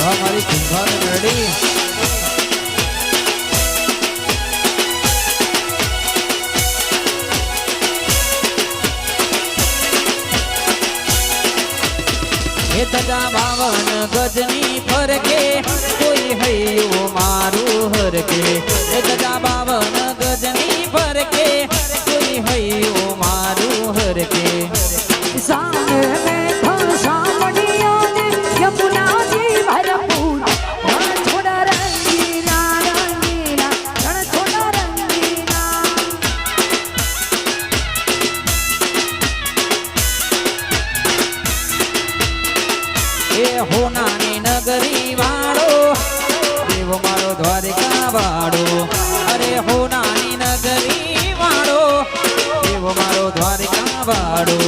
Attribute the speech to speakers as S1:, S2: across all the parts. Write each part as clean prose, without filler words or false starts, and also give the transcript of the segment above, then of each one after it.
S1: हमारी कुंभा रेडी तजा बावन गजनी फरके कोई हयो मारू हरके तजा बावन गजनी फरके कोई हयो मारू हरके
S2: सामने में सामनिया ने यमुना जी भरपूर रण छोड़ा रंगीला रंगीला रण छोड़ा रंगीला
S1: ए होनानी नगरी वाड़ो देव मारो द्वारिका वाड़ो अरे होनानी नगरी वाड़ो देव मारो द्वारिका वाड़ो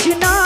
S2: You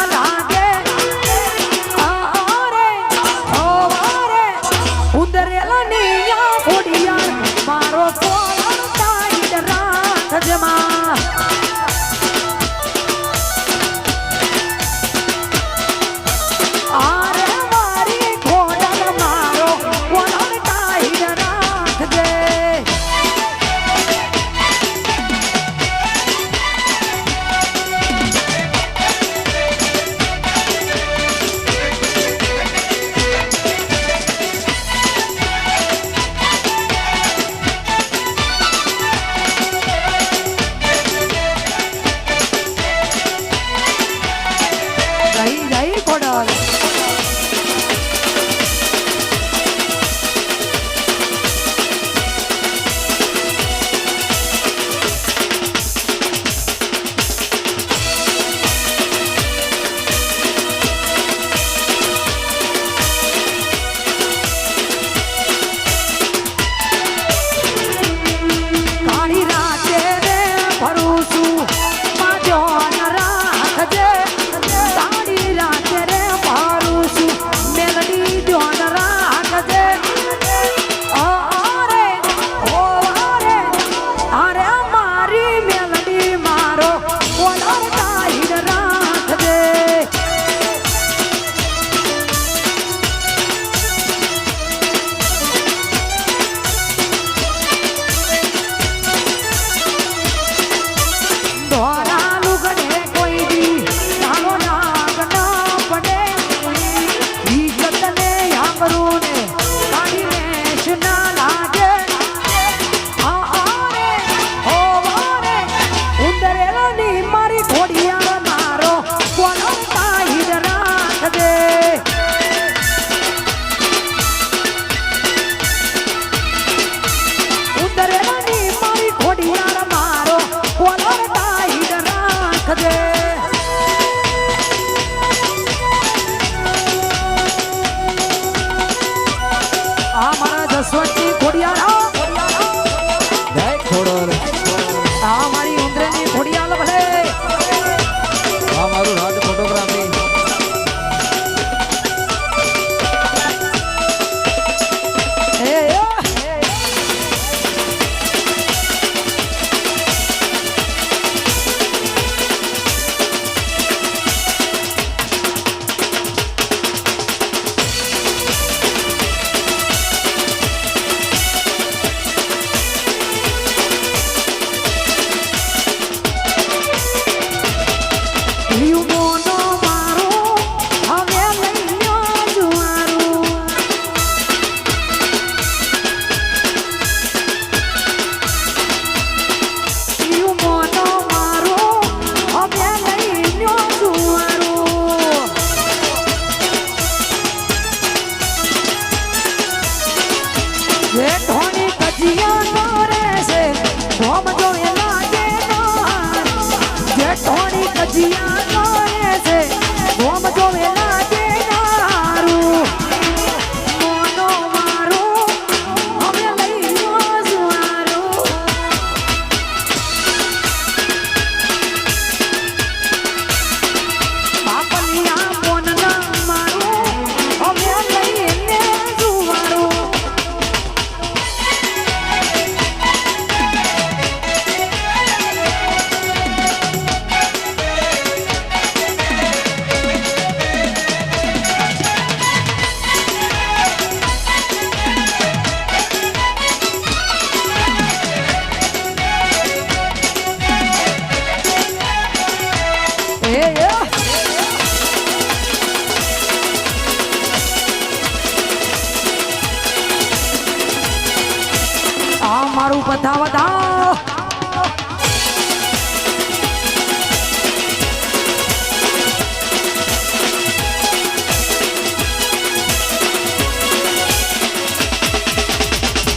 S2: બતાવો બતાવો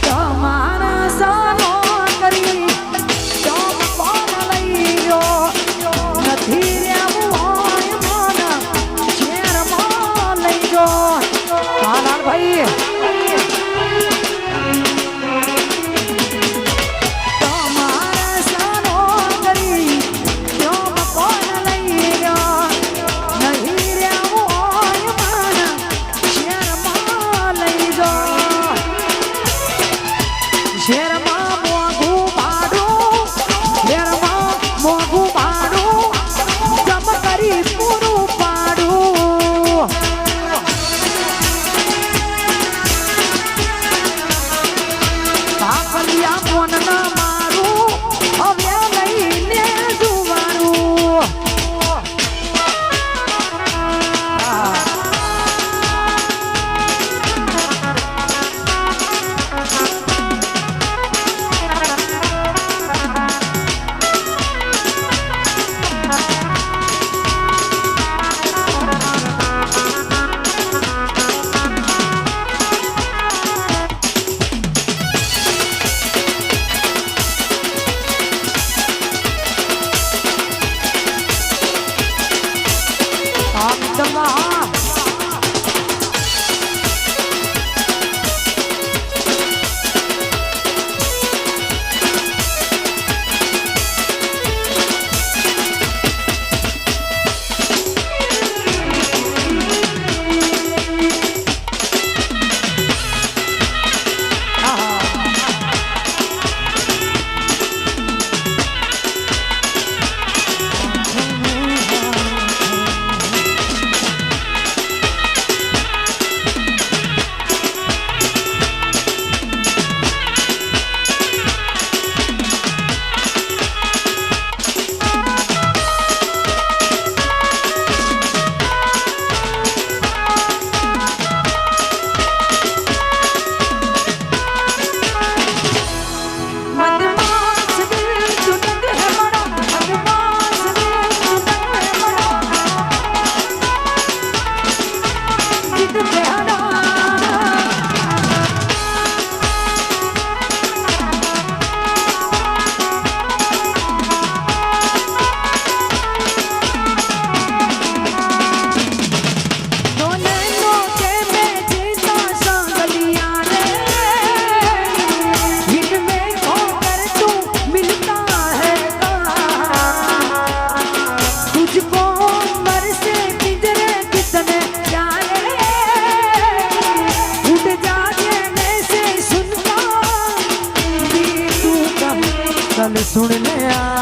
S2: તમારા સાનો કરી ચોક કોણ લઈ ગયો નથી રહેવું હોય મન શેરમાં લઈ ગયો હાલાલ ભાઈ તમારા સાનો કરી ચોક કોણ લઈ ગયો નહીં રહેવું હોય મન શેરમાં લઈ ગયો શેરમાં મોઘું ભાડું શેરમાં મોઘું ભાડું જમ કરી પૂરું પાડું કાકલિયા મોન ના મારું હવે લઈને જુવારું અમદાવાદ मदमास दिल चुनंद है बड़ा मदमास दिल चुनंद है बड़ा जिद प्यारा दोने नोके में जीता संगलिया रे इनमें होकर तू मिलता है तुझको मर से पिंजरे कितने प्यारे उठ जा देने से सुनता भी तू कभी कल सुन ले आ